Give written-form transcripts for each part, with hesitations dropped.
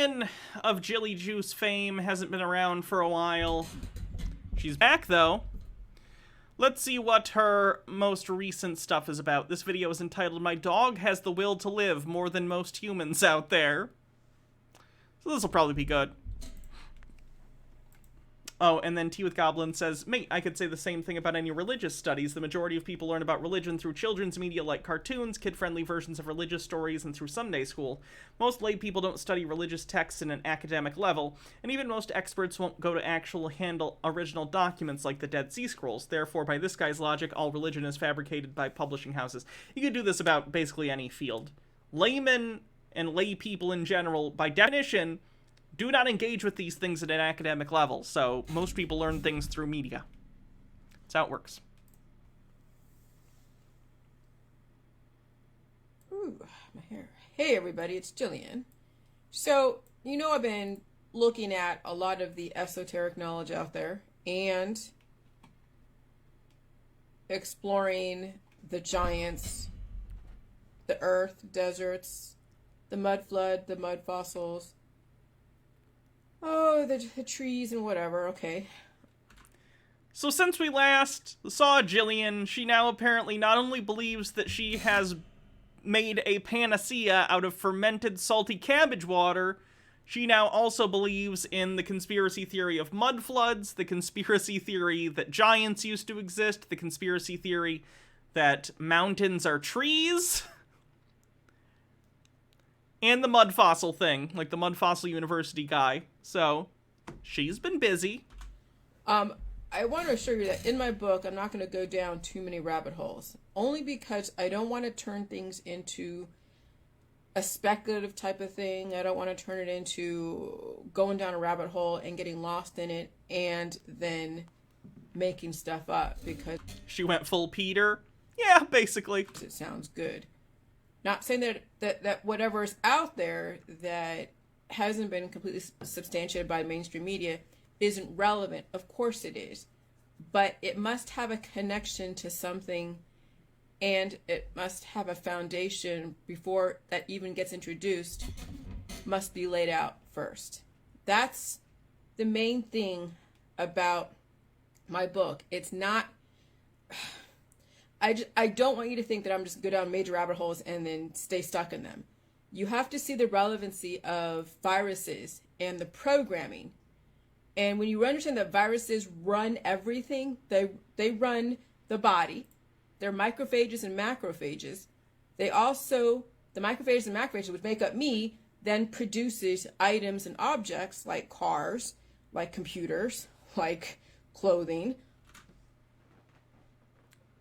Jillian of Jilly Juice fame hasn't been around for a while. She's back, though. Let's see what her most recent stuff is about. This video is entitled, "My Dog Has the Will to Live More Than Most Humans Out There." So this will probably be good. Oh, and then Tea with Goblin says, "Mate, I could say the same thing about any religious studies. The majority of people learn about religion through children's media like cartoons, kid-friendly versions of religious stories, and through Sunday school. Most lay people don't study religious texts in an academic level, and even most experts won't go to actual handle original documents like the Dead Sea Scrolls. Therefore, by this guy's logic, all religion is fabricated by publishing houses." You could do this about basically any field. Laymen and lay people in general, by definition, do not engage with these things at an academic level, so most people learn things through media. That's how it works. Ooh, my hair. Hey everybody, it's Jillian. So, I've been looking at a lot of the esoteric knowledge out there and exploring the giants, the earth, deserts, the mud flood, the mud fossils, the trees and whatever, okay. So since we last saw Jillian, she now apparently not only believes that she has made a panacea out of fermented salty cabbage water, she now also believes in the conspiracy theory of mud floods, the conspiracy theory that giants used to exist, the conspiracy theory that mountains are trees, and the mud fossil thing, like the Mud Fossil University guy. So, she's been busy. I want to assure you that in my book, I'm not going to go down too many rabbit holes. Only because I don't want to turn things into a speculative type of thing. I don't want to turn it into going down a rabbit hole and getting lost in it and then making stuff up because... She went full Peter? Yeah, basically. It sounds good. Not saying that whatever's out there that hasn't been completely substantiated by mainstream media isn't relevant. Of course it is. But it must have a connection to something, and it must have a foundation before that even gets introduced, must be laid out first. That's the main thing about my book. It's not... I don't want you to think that I'm just go down major rabbit holes and then stay stuck in them. You have to see the relevancy of viruses and the programming. And when you understand that viruses run everything, they run the body. They're microphages and macrophages. They also, the microphages and macrophages, which make up me, then produces items and objects like cars, like computers, like clothing.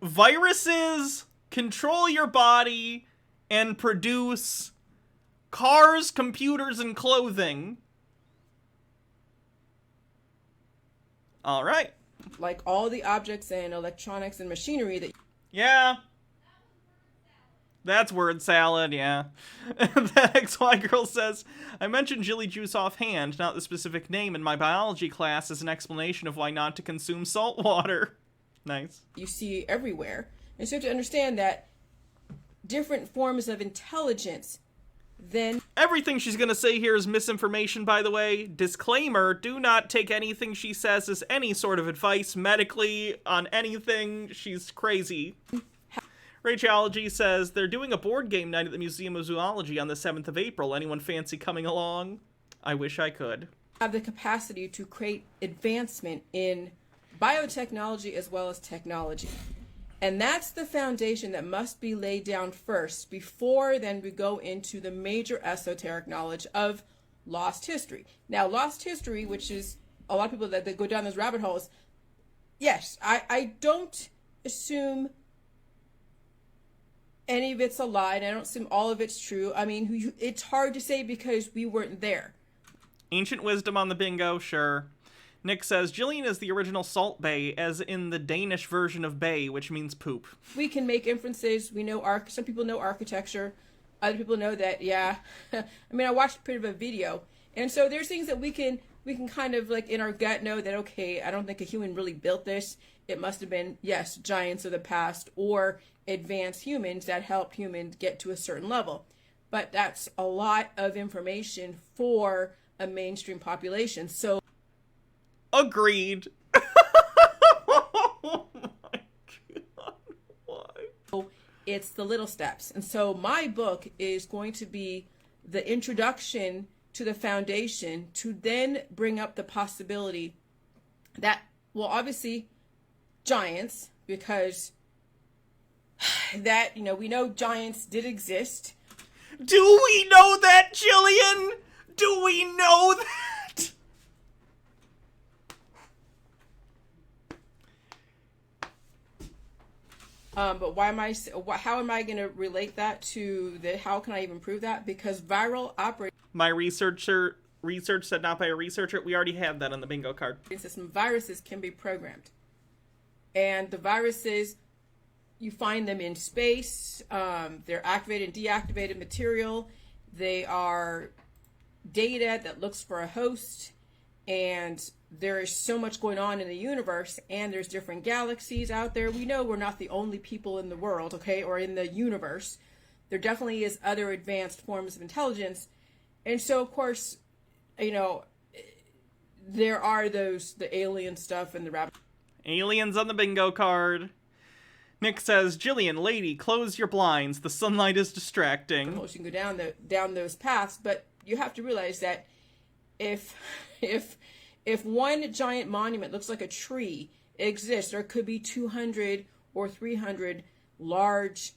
Viruses control your body and produce cars, computers, and clothing. All right. Like all the objects and electronics and machinery that... Yeah. That's word salad, yeah. That XY girl says, "I mentioned Jilly Juice offhand, not the specific name, in my biology class as an explanation of why not to consume salt water." Nice. You see everywhere. And so you have to understand that different forms of intelligence then... Everything she's going to say here is misinformation, by the way. Disclaimer, do not take anything she says as any sort of advice medically on anything. She's crazy. Rachology says, "They're doing a board game night at the Museum of Zoology on the 7th of April. Anyone fancy coming along?" I wish I could. Have the capacity to create advancement in biotechnology as well as technology. And that's the foundation that must be laid down first before then we go into the major esoteric knowledge of lost history. Now, lost history, which is a lot of people that go down those rabbit holes, yes, I don't assume any of it's a lie, and I don't assume all of it's true. I mean, it's hard to say because we weren't there. Ancient wisdom on the bingo, sure. Nick says, "Jillian is the original Salt Bay, as in the Danish version of bay, which means poop." We can make inferences. We know some people know architecture. Other people know that, yeah. I mean, I watched a bit of a video. And so there's things that we can kind of like in our gut know that, okay, I don't think a human really built this. It must have been, yes, giants of the past or advanced humans that helped humans get to a certain level. but that's a lot of information for a mainstream population. So agreed. Oh my God, why? it's the little steps. And so my book is going to be the introduction to the foundation to then bring up the possibility that, well, obviously giants, because that, you know, we know giants did exist. Do we know that, Jillian? Do we know that? But how am I going to relate that to how can I even prove that? Because viral operating My research said not by a researcher. We already have that on the bingo card. system, viruses can be programmed. And the viruses, you find them in space. They're activated and deactivated material. They are data that looks for a host. And there is so much going on in the universe, and there's different galaxies out there. We know we're not the only people in the world, okay, or in the universe. There definitely is other advanced forms of intelligence. And so, of course, you know, there are the alien stuff and the rabbit. Aliens on the bingo card. Nick says, Jillian, lady, close your blinds. The sunlight is distracting. You can go down those paths, but you have to realize that if one giant monument looks like a tree, it exists. There could be 200 or 300 large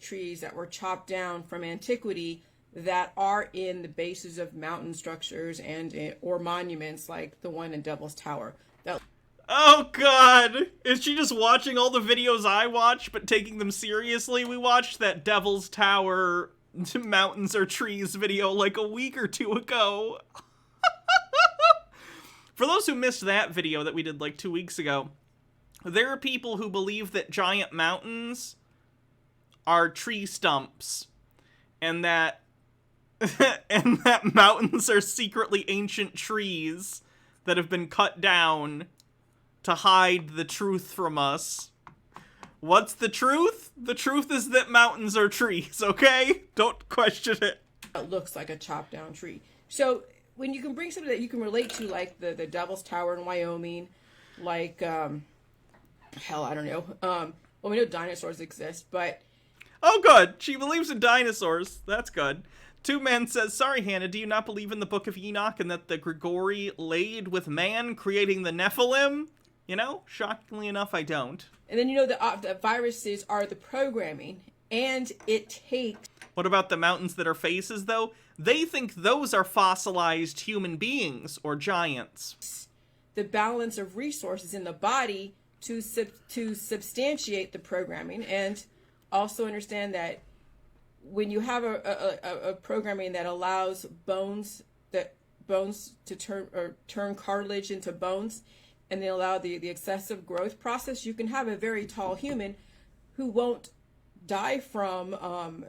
trees that were chopped down from antiquity that are in the bases of mountain structures or monuments like the one in Devil's Tower. Oh God! Is she just watching all the videos I watch but taking them seriously? We watched that Devil's Tower mountains or trees video like a week or two ago. For those who missed that video that we did like 2 weeks ago, there are people who believe that giant mountains are tree stumps, and that mountains are secretly ancient trees that have been cut down to hide the truth from us. What's the truth? The truth is that mountains are trees, okay? Don't question it. It looks like a chopped down tree. So when you can bring something that you can relate to, like the Devil's Tower in Wyoming, like, hell, I don't know. Well, we know dinosaurs exist, but... Oh, good. She believes in dinosaurs. That's good. Two Men says, sorry, Hannah, do you not believe in the Book of Enoch and that the Grigori laid with man, creating the Nephilim? You know, shockingly enough, I don't. And then, you know, the viruses are the programming, and it takes... What about the mountains that are faces, though? They think those are fossilized human beings, or giants. The balance of resources in the body to substantiate the programming, and also understand that when you have a programming that allows bones to turn cartilage into bones, and they allow the excessive growth process, you can have a very tall human who won't die from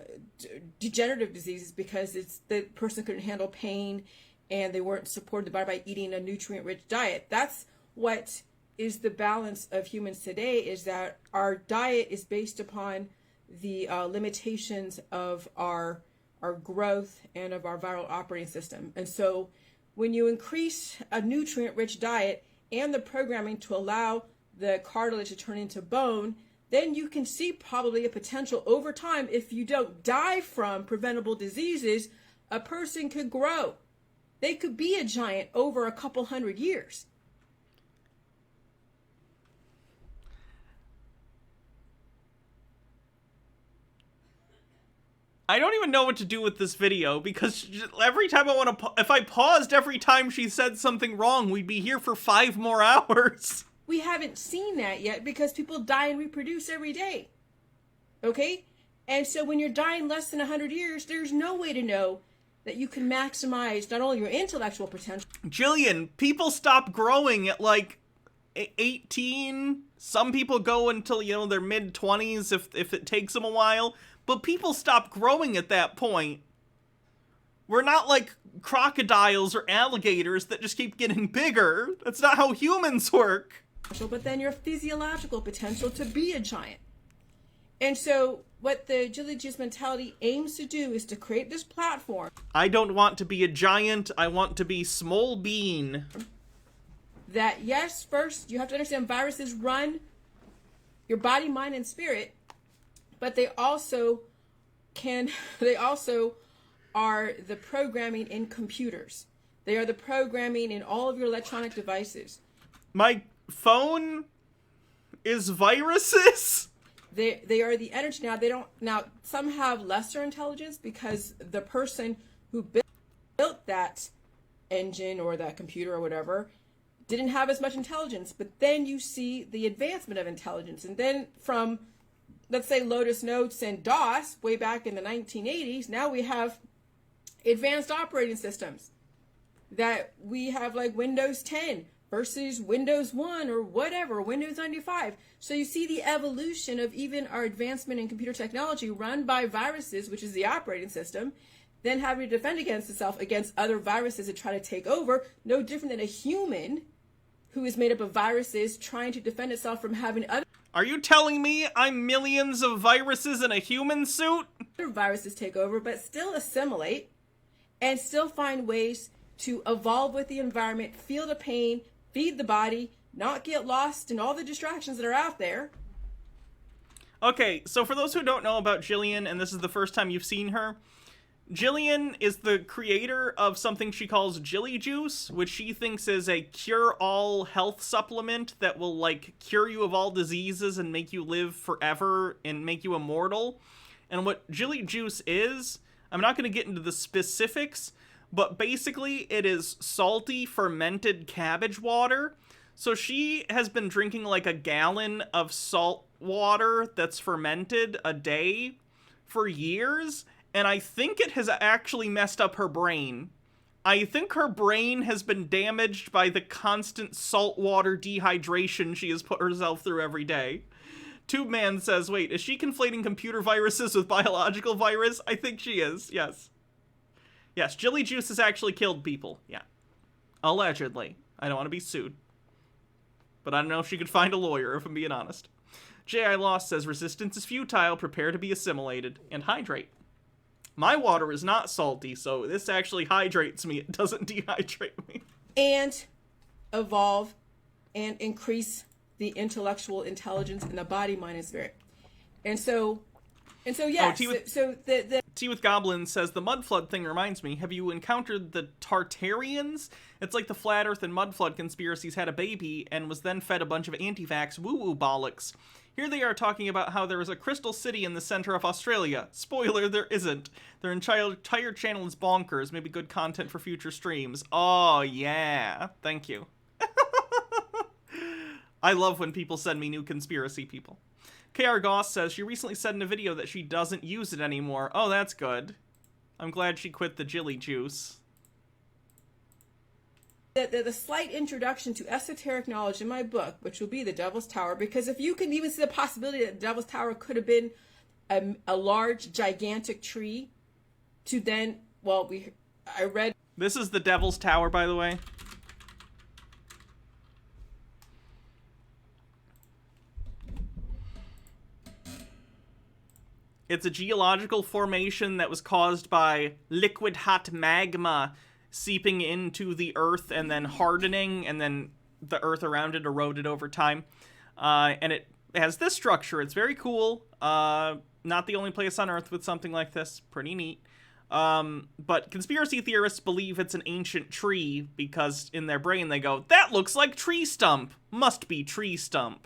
degenerative diseases because the person couldn't handle pain and they weren't supported by eating a nutrient-rich diet. That's what is the balance of humans today, is that our diet is based upon the limitations of our growth and of our viral operating system. And so when you increase a nutrient-rich diet and the programming to allow the cartilage to turn into bone, then you can see probably a potential over time, if you don't die from preventable diseases, a person could grow. They could be a giant over a couple hundred years. I don't even know what to do with this video, because every time if I paused every time she said something wrong, we'd be here for 5 more hours. We haven't seen that yet because people die and reproduce every day. Okay? And so when you're dying less than 100 years, there's no way to know that you can maximize not only your intellectual potential. Jillian, people stop growing at like 18. Some people go until, you know, their mid-20s if it takes them a while. But people stop growing at that point. We're not like crocodiles or alligators that just keep getting bigger. That's not how humans work. But then your physiological potential to be a giant. And so what the Jilly Juice mentality aims to do is to create this platform. I don't want to be a giant. I want to be small bean. That, yes, first, you have to understand viruses run your body, mind, and spirit, but they also are the programming in computers. They are the programming in all of your electronic devices. My phone is viruses? They are the energy. Now some have lesser intelligence because the person who built that engine or that computer or whatever didn't have as much intelligence. But then you see the advancement of intelligence. And then from, let's say, Lotus Notes and DOS way back in the 1980s, now we have advanced operating systems that we have, like Windows 10 versus Windows 1 or whatever, Windows 95. So you see the evolution of even our advancement in computer technology run by viruses, which is the operating system, then having to defend against itself against other viruses that try to take over, no different than a human who is made up of viruses trying to defend itself from having other Are you telling me I'm millions of viruses in a human suit? viruses take over, but still assimilate and still find ways to evolve with the environment, feel the pain, feed the body, not get lost in all the distractions that are out there. Okay, so for those who don't know about Jillian, and this is the first time you've seen her, Jillian is the creator of something she calls Jilly Juice, which she thinks is a cure-all health supplement that will, like, cure you of all diseases and make you live forever and make you immortal. And what Jilly Juice is, I'm not going to get into the specifics, but basically it is salty, fermented cabbage water. So she has been drinking like a gallon of salt water that's fermented a day for years, and I think it has actually messed up her brain. I think her brain has been damaged by the constant saltwater dehydration she has put herself through every day. TubeMan says, wait, is she conflating computer viruses with biological virus? I think she is, yes. Yes, Jilly Juice has actually killed people, yeah. Allegedly. I don't want to be sued. But I don't know if she could find a lawyer, if I'm being honest. J.I. Lost says, resistance is futile, prepare to be assimilated, and hydrate. My water is not salty, so this actually hydrates me, it doesn't dehydrate me. And evolve and increase the intellectual intelligence in the body, mind, and spirit. And so yes. Tea with Goblin says, the mud flood thing reminds me, have you encountered the Tartarians? It's like the flat earth and mud flood conspiracies had a baby and was then fed a bunch of anti-vax woo-woo bollocks. Here they are talking about how there is a crystal city in the center of Australia. Spoiler, there isn't. Their entire channel is bonkers, maybe good content for future streams. Oh, yeah. Thank you. I love when people send me new conspiracy people. KR Goss says, she recently said in a video that she doesn't use it anymore. Oh, that's good. I'm glad she quit the Jilly Juice. The slight introduction to esoteric knowledge in my book, which will be the Devil's Tower, because if you can even see the possibility that the Devil's Tower could have been a large, gigantic tree, to then, well, I read... This is the Devil's Tower, by the way. It's a geological formation that was caused by liquid hot magma seeping into the earth and then hardening, and then the earth around it eroded over time. And it has this structure. It's very cool. Not the only place on earth with something like this. Pretty neat. But conspiracy theorists believe it's an ancient tree because in their brain they go, that looks like tree stump. Must be tree stump.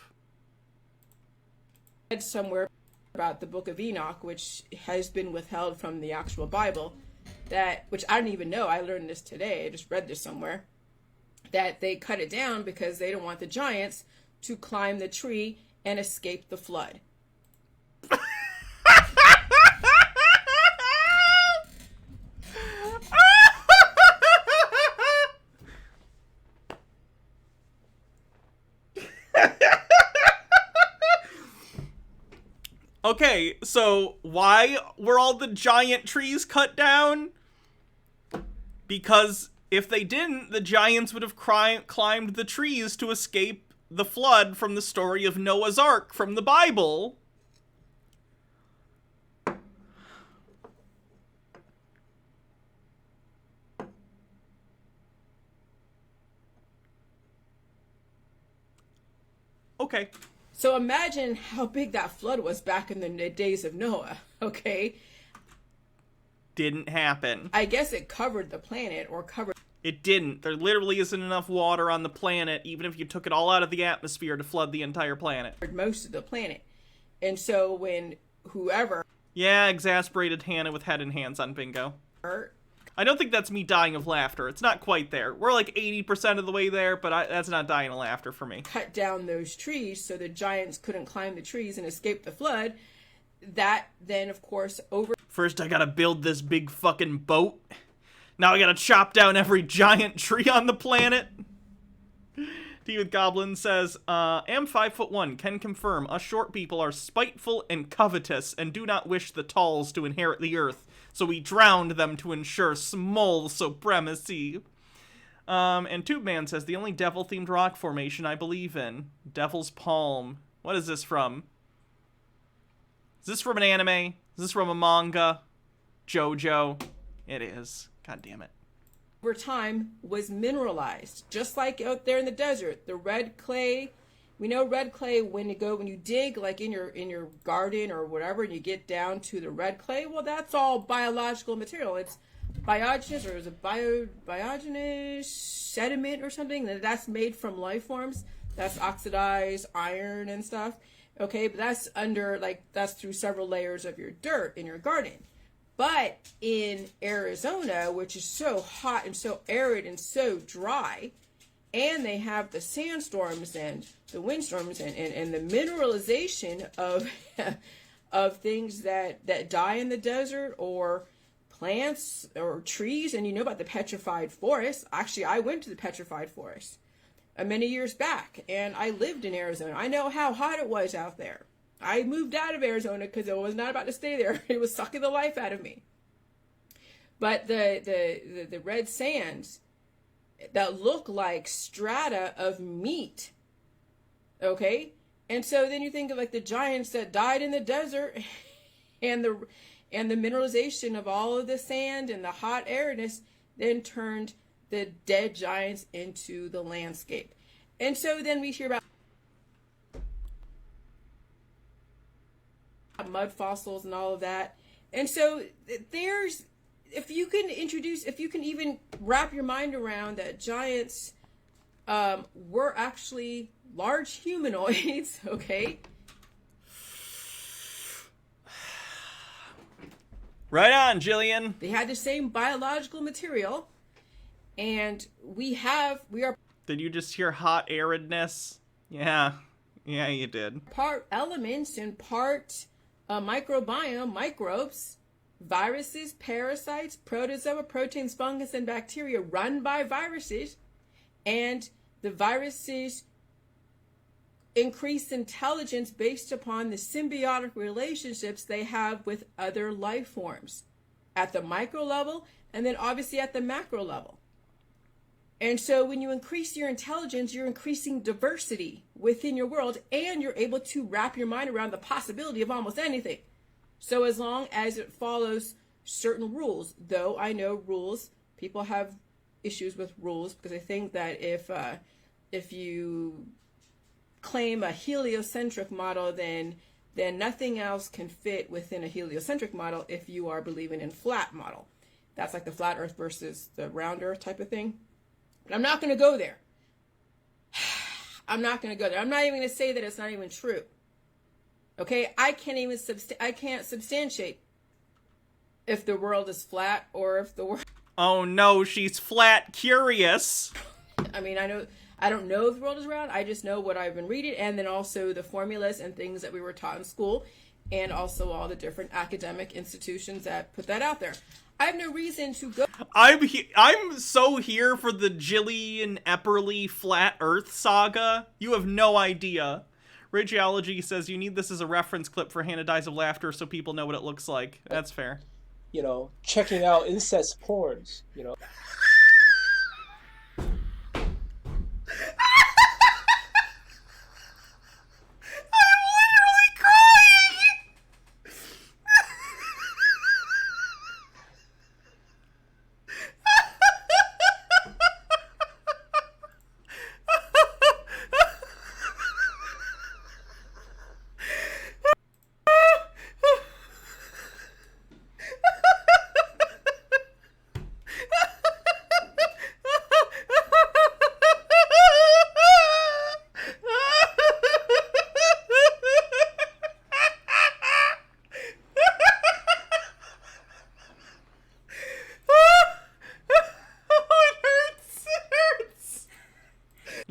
Somewhere about the Book of Enoch, which has been withheld from the actual Bible, which I didn't even know. I learned this today. I just read this somewhere. That they cut it down because they don't want the giants to climb the tree and escape the flood. Okay, so why were all the giant trees cut down? Because if they didn't, the giants would have climbed the trees to escape the flood from the story of Noah's Ark from the Bible. Okay. So imagine how big that flood was back in the days of Noah, okay? Didn't happen. I guess it covered the planet, or covered... It didn't. There literally isn't enough water on the planet, even if you took it all out of the atmosphere, to flood the entire planet. most of the planet. And so when whoever... Yeah, exasperated Hannah with head and hands on bingo. I don't think that's me dying of laughter. It's not quite there. We're like 80% of the way there, but that's not dying of laughter for me. Cut down those trees so the giants couldn't climb the trees and escape the flood. That then, of course, over... First, I gotta build this big fucking boat. Now I gotta chop down every giant tree on the planet. Tea with Goblin says, am 5'1", can confirm us short people are spiteful and covetous and do not wish the talls to inherit the earth, so we drowned them to ensure small supremacy. And Tube Man says, the only devil-themed rock formation I believe in. Devil's Palm. What is this from? Is this from an anime? Is this from a manga? JoJo? It is. God damn it. over time was mineralized, just like out there in the desert. The red clay, we know red clay when you dig like in your garden or whatever, and you get down to the red clay. Well, that's all biological material. It's biogenous, or is it biogenous sediment or something that's made from life forms. That's oxidized iron and stuff. Okay, but that's through several layers of your dirt in your garden. But in Arizona, which is so hot and so arid and so dry, and they have the sandstorms and the windstorms and the mineralization of of things that die in the desert, or plants or trees, and you know about the petrified forest. Actually, I went to the petrified forest many years back, and I lived in Arizona. I know how hot it was out there. I moved out of Arizona because I was not about to stay there. It was sucking the life out of me. But the red sands that look like strata of meat, okay? And so then you think of like the giants that died in the desert, and the mineralization of all of the sand and the hot airness then turned the dead giants into the landscape. And so then we hear about mud fossils and all of that. And so there's, if you can even wrap your mind around that giants were actually large humanoids, okay? Right on, Jillian. They had the same biological material, and we are... Did you just hear hot aridness? Yeah, you did. Part elements and part microbiome, microbes, viruses, parasites, protozoa, proteins, fungus, and bacteria run by viruses, and the viruses increase intelligence based upon the symbiotic relationships they have with other life forms at the micro level, and then obviously at the macro level. And so when you increase your intelligence, you're increasing diversity within your world, and you're able to wrap your mind around the possibility of almost anything. So as long as it follows certain rules, though I know rules, people have issues with rules, because I think that if you claim a heliocentric model, then nothing else can fit within a heliocentric model if you are believing in flat model. That's like the flat earth versus the round earth type of thing. But I'm not going to go there. I'm not going to go there. I'm not even going to say that it's not even true. Okay? I can't substantiate if the world is flat, or if the world... Oh no, she's flat curious. I mean, I don't know if the world is round. I just know what I've been reading, and then also the formulas and things that we were taught in school, and also all the different academic institutions that put that out there. I have no reason to go... I'm so here for the Jilly and Epperly flat earth saga. You have no idea. Rageology says you need this as a reference clip for Hannah Dies of Laughter so people know what it looks like. That's fair. You know, checking out incest porns, you know.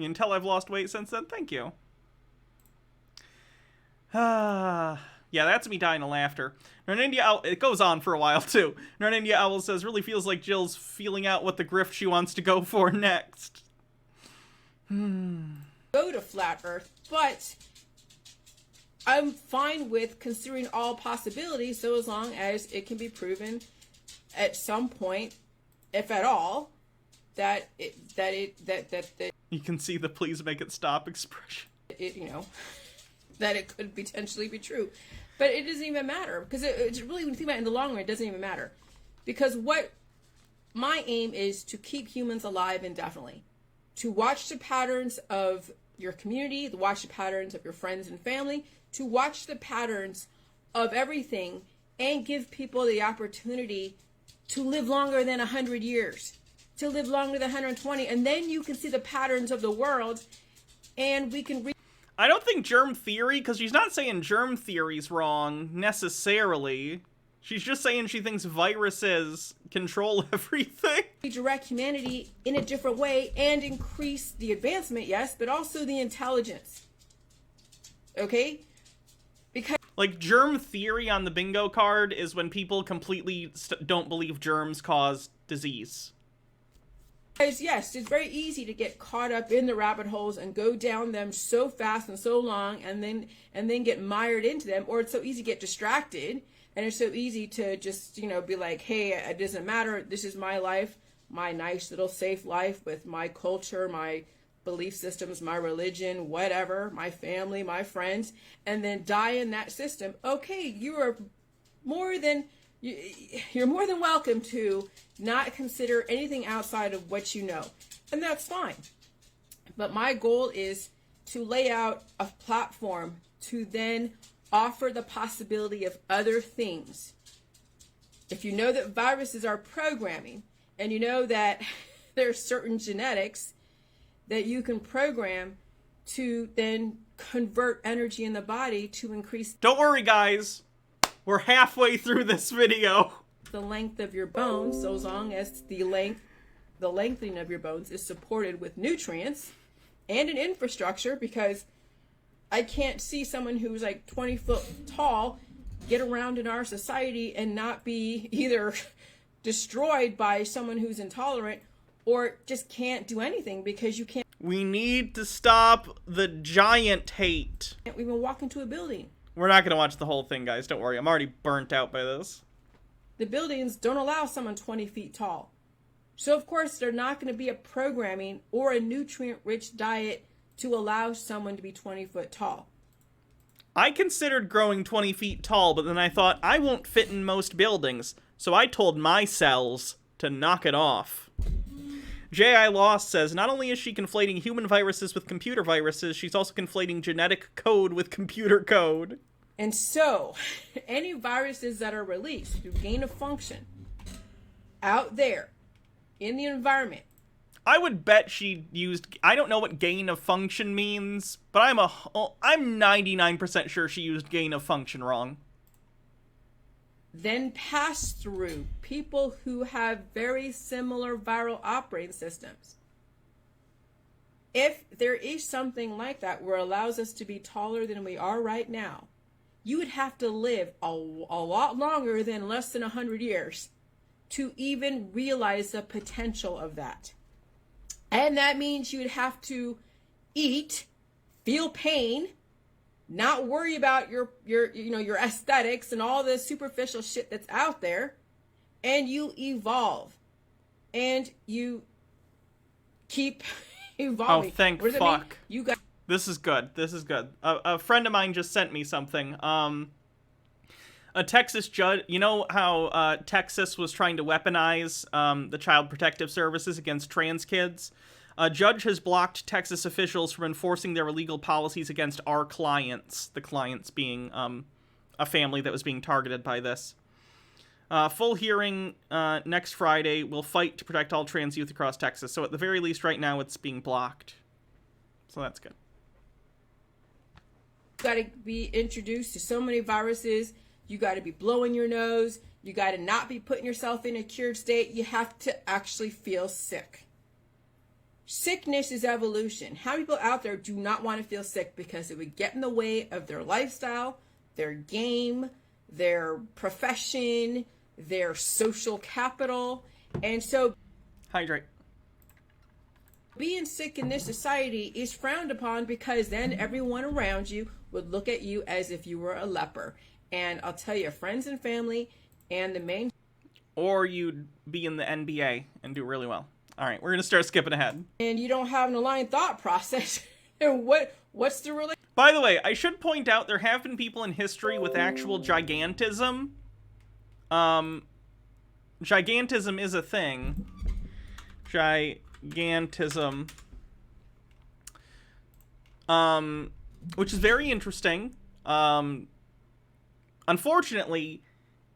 You can tell I've lost weight since then. Thank you. Yeah, that's me dying of laughter. Narnindia Owl, it goes on for a while, too. Narnindia Owl says, really feels like Jill's feeling out what the grift she wants to go for next. Go to Flat Earth, but I'm fine with considering all possibilities, so as long as it can be proven at some point, if at all, that you can see the please make it stop expression. That it could potentially be true. But it doesn't even matter, because it's really, when you think about it in the long run, it doesn't even matter. Because what my aim is to keep humans alive indefinitely. To watch the patterns of your community, to watch the patterns of your friends and family, to watch the patterns of everything, and give people the opportunity to live longer than 100 years, to live longer than 120, and then you can see the patterns of the world, and we can I don't think germ theory, because she's not saying germ theory's wrong, necessarily. She's just saying she thinks viruses control everything. Redirect humanity in a different way and increase the advancement, yes, but also the intelligence. Okay? Because like, germ theory on the bingo card is when people completely don't believe germs cause disease. Yes, it's very easy to get caught up in the rabbit holes and go down them so fast and so long, and then get mired into them, or it's so easy to get distracted, and it's so easy to just, be like, hey, it doesn't matter, this is my life, my nice little safe life with my culture, my belief systems, my religion, whatever, my family, my friends, and then die in that system. Okay, you're more than welcome to not consider anything outside of what you know. And that's fine. But my goal is to lay out a platform to then offer the possibility of other things. If you know that viruses are programming, and you know that there's certain genetics that you can program to then convert energy in the body to increase. Don't worry, guys. We're halfway through this video. The length of your bones, so as long as the lengthening of your bones is supported with nutrients and an infrastructure, because I can't see someone who's like 20 foot tall get around in our society and not be either destroyed by someone who's intolerant or just can't do anything because you can't. We need to stop the giant hate. Can't even walk into a building. We're not going to watch the whole thing, guys. Don't worry. I'm already burnt out by this. The buildings don't allow someone 20 feet tall. So, of course, there's not going to be a programming or a nutrient-rich diet to allow someone to be 20 foot tall. I considered growing 20 feet tall, but then I thought I won't fit in most buildings, so I told my cells to knock it off. J.I. Lost says, not only is she conflating human viruses with computer viruses, she's also conflating genetic code with computer code. And so, any viruses that are released through gain of function out there in the environment. I would bet she used, I don't know what gain of function means, but I'm 99% sure she used gain of function wrong. Then pass through people who have very similar viral operating systems. If there is something like that where it allows us to be taller than we are right now, you would have to live a lot longer than less than 100 years to even realize the potential of that. And that means you would have to eat, feel pain, not worry about your aesthetics and all the superficial shit that's out there, and you evolve and you keep evolving. Oh, thank fuck. You got. This is good. This is good. A friend of mine just sent me something. A Texas judge, you know how Texas was trying to weaponize the Child Protective Services against trans kids? A judge has blocked Texas officials from enforcing their illegal policies against our clients, the clients being a family that was being targeted by this. Full hearing next Friday. Will fight to protect all trans youth across Texas. So at the very least right now it's being blocked. So that's good. You got to be introduced to so many viruses. You got to be blowing your nose. You got to not be putting yourself in a cured state. You have to actually feel sick. Sickness is evolution. How many people out there do not want to feel sick because it would get in the way of their lifestyle, their game, their profession, their social capital? And so Hydrate. being sick in this society is frowned upon because then everyone around you would look at you as if you were a leper. And I'll tell you, friends and family and the main... Or you'd be in the NBA and do really well. All right, we're going to start skipping ahead. And you don't have an aligned thought process. And what's the relation? By the way, I should point out there have been people in history with actual gigantism. Gigantism is a thing. Gigantism. Which is very interesting. Unfortunately,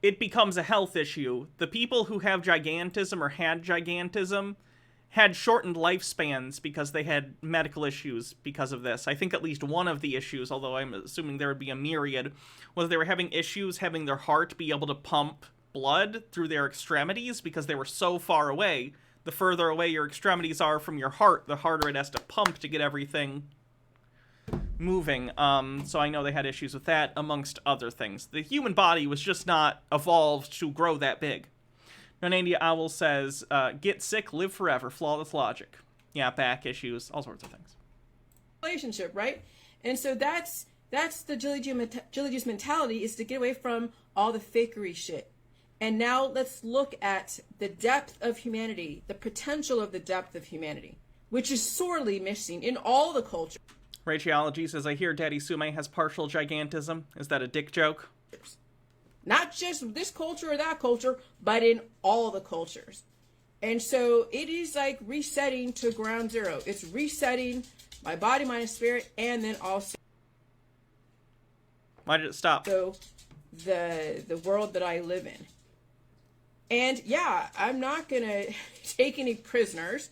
it becomes a health issue. The people who have gigantism or had gigantism had shortened lifespans because they had medical issues because of this. I think at least one of the issues, although I'm assuming there would be a myriad, was they were having issues having their heart be able to pump blood through their extremities because they were so far away. The further away your extremities are from your heart, the harder it has to pump to get everything moving. So I know they had issues with that, amongst other things. The human body was just not evolved to grow that big. Nonandia Owl says, get sick, live forever, flawless logic. Yeah, back issues, all sorts of things. Relationship, right? And so that's the Jilly Juice mentality, is to get away from all the fakery shit. And now let's look at the depth of humanity, the potential of the depth of humanity, which is sorely missing in all the cultures. Rachology says, I hear Daddy Sume has partial gigantism. Is that a dick joke? Not just this culture or that culture, but in all the cultures. And so it is like resetting to ground zero. It's resetting my body, mind, and spirit, and then also... Why did it stop? So the world that I live in. And yeah, I'm not going to take any prisoners,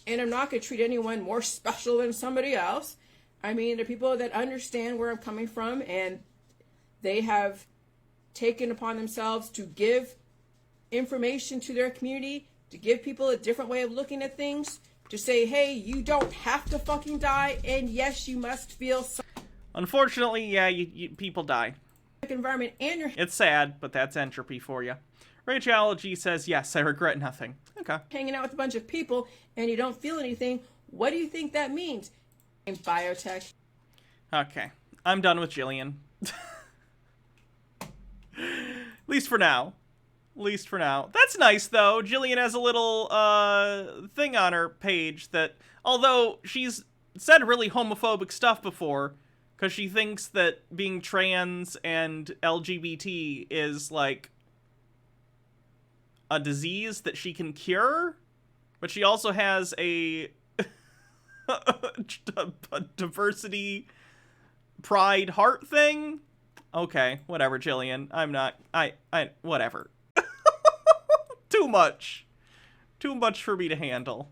and I'm not going to treat anyone more special than somebody else. I mean, there are people that understand where I'm coming from, and they have taken upon themselves to give information to their community, to give people a different way of looking at things, to say, hey, you don't have to fucking die, and yes, you must feel some... Unfortunately, yeah, people die. Environment and your... It's sad, but that's entropy for you. Rachology says, yes, I regret nothing. Okay. Hanging out with a bunch of people, and you don't feel anything. What do you think that means? In biotech. Okay. I'm done with Jillian. At least for now. That's nice, though. Jillian has a little thing on her page that, although she's said really homophobic stuff before, because she thinks that being trans and LGBT is, like, a disease that she can cure, but she also has a diversity pride heart thing. Okay, whatever, Jillian. Whatever. Too much for me to handle.